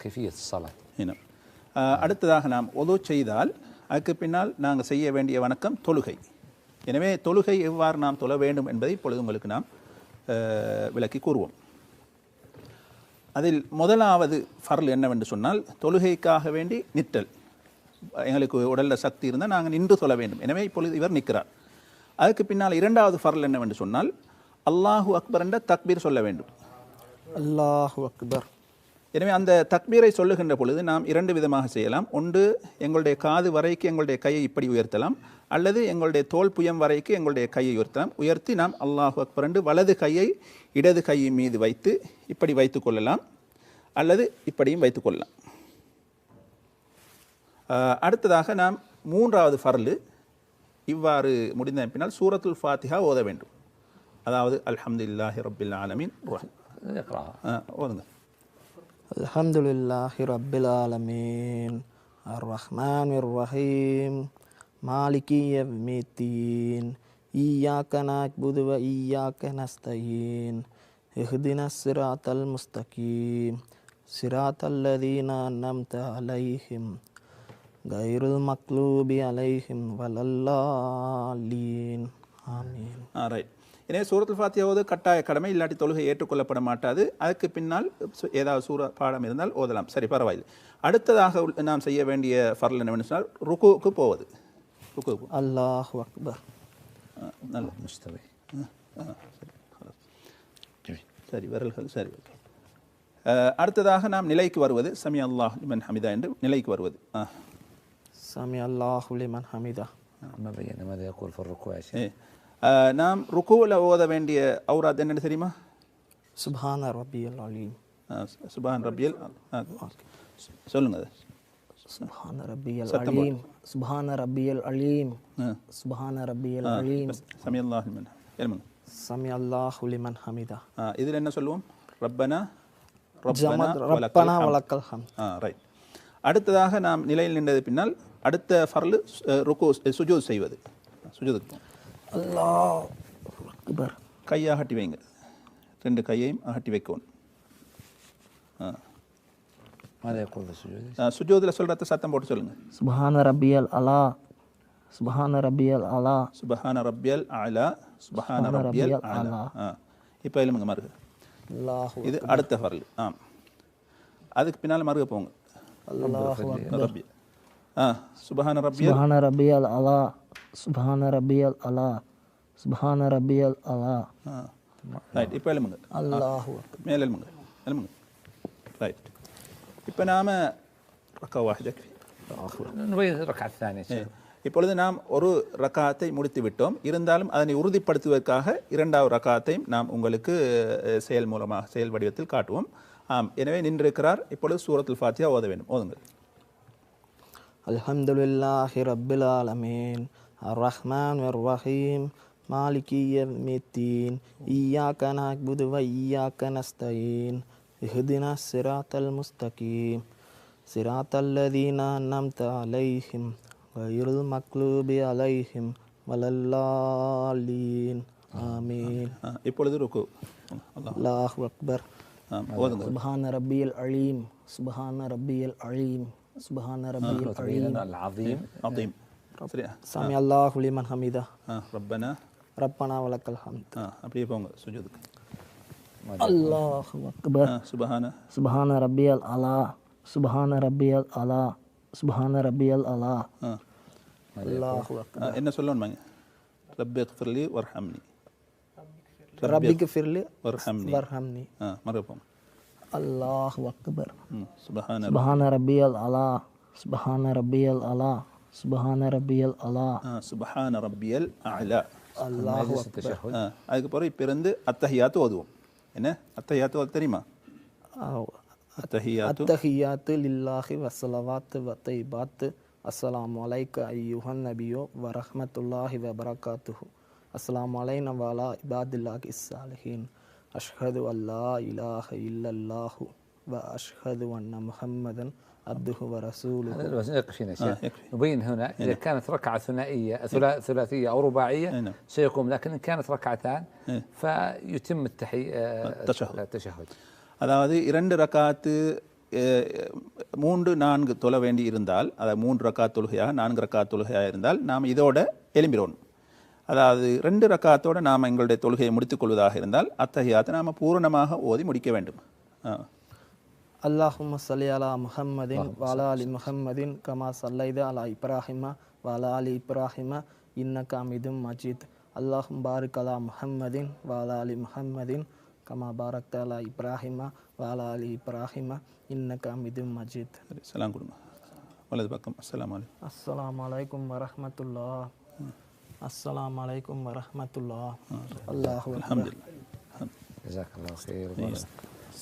كيفية الصلاة هنا அடுத்ததாக நாம் ஒது செய்தால் அதுக்கு பின்னால் நாங்கள் செய்ய வேண்டிய வணக்கம் தொழுகை. எனவே தொழுகை எவ்வாறு நாம் தொழ வேண்டும் என்பதை இப்பொழுது உங்களுக்கு நாம் விளக்கி கூறுவோம். அதில் முதலாவது ஃபர்ல் என்னவென்று சொன்னால் தொழுகைக்காக வேண்டி நிற்றல். எங்களுக்கு உடலில் சக்தி இருந்தால் நாங்கள் நின்று தொழ வேண்டும். எனவே இப்பொழுது இவர் நிற்கிறார். அதுக்கு பின்னால் இரண்டாவது ஃபர்ல் என்னவென்று சொன்னால் அல்லாஹு அக்பர் என்ற தக்பீர் சொல்ல வேண்டும். அல்லாஹு அக்பர். எனவே அந்த தக்பீரை சொல்லுகின்ற பொழுது நாம் இரண்டு விதமாக செய்யலாம். ஒன்று எங்களுடைய காது வரைக்கு எங்களுடைய கையை இப்படி உயர்த்தலாம், அல்லது எங்களுடைய தோல் புயம் வரைக்கு எங்களுடைய கையை உயர்த்தலாம். உயர்த்தி நாம் அல்லாஹு அக்பர் என்று வலது கையை இடது கையின் மீது வைத்து இப்படி வைத்து கொள்ளலாம், அல்லது இப்படியும் வைத்து கொள்ளலாம். அடுத்ததாக நாம் மூன்றாவது ஃபர்லு இவ்வாறு முடிந்த பின்னால் சூரத்துல் ஃபாத்திஹா ஓத வேண்டும். அதாவது அல்ஹம்துலில்லாஹி ரப்பில் ஆலமீன் ஓதுங்க. அல்ஹம்துலில்லாஹி ரப்பில் ஆலமீன் அர்ரஹ்மானிர் ரஹீம் மாலிகி யவ்மித்தீன் இய்யாக நஅபுது வ இய்யாக நஸ்தஈன் இஹ்தினஸ் ஸிராத்தல் முஸ்தகீம் ஸிராத்தல் லதீன அன்அம்த அலைஹிம் கைருல் மக்லூபி அலைஹிம் வலல்லாலீன் ஆமீன். ரைட். எனவே சூரத்துல் ஃபாத்திஹா ஓது கட்டாய கடமை, இல்லாட்டி தொழுகை ஏற்றுக்கொள்ளப்பட மாட்டாது. அதுக்கு பின்னால் ஏதாவது சூரா பாடம் இருந்தால் ஓதலாம், சரி பரவாயில்லை. அடுத்ததாக நாம் செய்ய வேண்டிய ஃபர்ல் என்னவென்று சொன்னால் ருக்குவுக்கு போவது. ருக்கு அல்லாஹு அக்பர். நல்ல முஸ்தவை சரி விரல்கள் சரி ஓகே. அடுத்ததாக நாம் நிலைக்கு வருவது சமி அல்லாஹ் லிமன் ஹமிதா என்று நிலைக்கு வருவது. சமி அல்லாஹு லிமன் ஹமிதா. ماذا يقول في الركوع؟ நாம் ருக்குவில் ஓத வேண்டிய அவுராத் என்னென்னு தெரியுமா? சுப்ஹான ரப்பியல் அலீம். சுப்ஹான் ரப்பியல் சொல்லுங்க. சுப்ஹான ரப்பியல் அலீம். சுப்ஹான ரப்பியல் அலீம். சுப்ஹான ரப்பியல் அலீம். சமி அல்லாஹ் லிமன் எழுமுங்க. சமி அல்லாஹு லிமன் ஹமிதா. இதில் என்ன சொல்லுவோம்? ரப்பனா ரப்பனா வலக்கல் ஹம்த். ரைட். அடுத்ததாக நாம் நிலையில் நின்றது பின்னால் அடுத்த ஃபர்லு ருக்கு சுஜூத் செய்வது. சுஜூதுக்கு அல்லாஹ் அக்பர். கையை அகட்டி வைங்க, ரெண்டு கையையும் அகட்டி வைக்கணும். ماذا يقول في السجود؟ சுஜூதில் சொல்கிறத சத்தம் போட்டு சொல்லுங்கள். சுப்ஹான ரப்பியல் அலா. சுப்ஹான ரப்பியல் அலா. சுப்ஹான ரப்பியல் அலா. சுப்ஹான ரப்பியல் அலா. இப்போ எழுமுங்க மருகு. அல்லாஹு இது அடுத்த ஃபர்ல். அதுக்கு பின்னால் மருக போங்க. அல்லாஹு ரப்பி சுப்ஹான ரப்பியல். சுப்ஹான ரப்பியல் அலா. சுப்ஹான ரப்பியல் அலா. சுப்ஹான ரப்பியல் அலா. ரைட். இப்போ எழுமுங்க. அல்லாஹு மேலே எழுமுங்க. எழுமுங்க. ரைட். இப்போ நாம் ரக்கா வாஹிதா نبين الركعة الثانية. இப்பொழுது நாம் ஒரு ரக்காத்தை முடித்து விட்டோம். இருந்தாலும் அதனை உறுதிப்படுத்துவதற்காக இரண்டாவது ரக்காத்தையும் நாம் உங்களுக்கு செயல் மூலமாக செயல் வடிவத்தில் காட்டுவோம். எனவே நின்றிருக்கிறார். இப்பொழுது சூரத்துல் ஃபாத்திஹா ஓத வேண்டும். ஓதுங்கள். அல்ஹம்துலில்லாஹி ரப்பில் ஆலமீன் அர்ரஹ்மானிர் ரஹீம் மாலிகி யவ்மித்தீன் இய்யாக நஅபுது வ இய்யாக நஸ்தஈன் இஹ்தினஸ் ஸிராத்தல் முஸ்தகீம் ஸிராத்தல் லதீன அன்அம்த அலைஹிம் கைருல் மக்லூபி அலைஹிம் வலல்லாலீன் ஆமீன். இப்பொழுது ருக்கு. அல்லாஹு அக்பர். ஓதுங்கள். சுப்ஹான ரப்பியல் அலீம். சுப்ஹான ரப்பியல் அலீம். சுப்ஹான ரப்பியல் அலீம். العظيم அதீம். சரி. சமி அல்லாஹு லிமன் ஹமிதா. ரப்பனா ரப்பனா வலக்கல் ஹம்த். அப்படியே போங்க சுஜூதுக்கு. அல்லாஹு அக்பர். சுப்ஹான சுப்ஹான ரப்பியல் அலா. சுப்ஹான ரப்பியல் அலா. சுப்ஹான ரப்பியல் அலா. அல்லாஹு அக்பர். என்ன சொல்லணும்? ரப்பி இக்ஃபிர்லி வர்ஹம்னி. ரப்பிக்கு ஃபிர்லி வர்ஹம்னி. வர்ஹம்னி. மறுபடியும் போங்க. அல்லாஹு அக்பர். சுப்ஹான சுப்ஹான ரப்பியல் அலா. சுப்ஹான ரப்பியல் அலா. சுப்ஹான ரப்பியல் அலா. சுப்ஹான ரப்பியல் அலா. அல்லாஹு அக்பர். அதுக்கு பிறகு இப்போ இருந்து அத்தஹியாத்து ஓதுவோம். என்ன அத்தஹியாத்து ஓத தெரியுமா? அத்தஹியாத்து லில்லாஹி வஸ்ஸலவாத்து வத்தைபாத்து அஸ்ஸலாமு அலைக்க ஐயுஹன் நபியோ வரஹ்மத்துல்லாஹி வபரகாத்துஹு அஸ்ஸலாமு அலைனா வஅலா இபாதில்லாஹி ஸாலிஹீன் அஷ்ஹது அல்லா இலாஹ இல்லல்லாஹு வ அஷ்ஹது அன்ன முஹம்மதன் عبده ورسوله. يكفينا شيء. نبين هنا إذا كانت ركعة ثنائية ثلاثية أو رباعية سيقوم، لكن إن كانت ركعتان فيتم التشهد. அதாவது இரண்டு ரக்காத்து 3 4 தொழ வேண்டி இருந்தால், அதாவது 3 ரக்காத் தொழுகையாக 4 ரக்காத் தொழுகையாக இருந்தால் நாம் இதோட எழும்பிடணும். அதாவது 2 ரக்காத்தோடு நாம் எங்களுடைய தொழுகையை முடித்துக் கொள்வதாக இருந்தால் அத்தஹியாத்தை நாம் பூரணமாக ஓதி முடிக்க வேண்டும். அல்லாஹும்ம ஸல்லி அலா முஹம்மதின் வஅலா ஆலி முஹம்மதின் கமா ஸல்லைத அலா இப்ராஹிம வஅலா ஆலி இப்ராஹிம இன்னக ஹமீதும் மஜீத். அல்லாஹும் பாரிக் அலா முஹம்மதின் வஅலா ஆலி முஹம்மதின் கமா பாரக்த அலா இப்ராஹிம வஅலா ஆலி இப்ராஹிம இன்னக ஹமீதும் மஜீத். சலாம் கொடுங்க. வலது பக்கம். அஸ்ஸலாமு அலைக்கும் வரஹ்மத்துல்லாஹ். அஸ்ஸலாமு அலைக்கும் வரஹ்மத்துல்லாஹ். அல்லாஹு அக்பர். அல்ஹம்துலில்லாஹ். ஜஸாக்கல்லாஹு கைர்.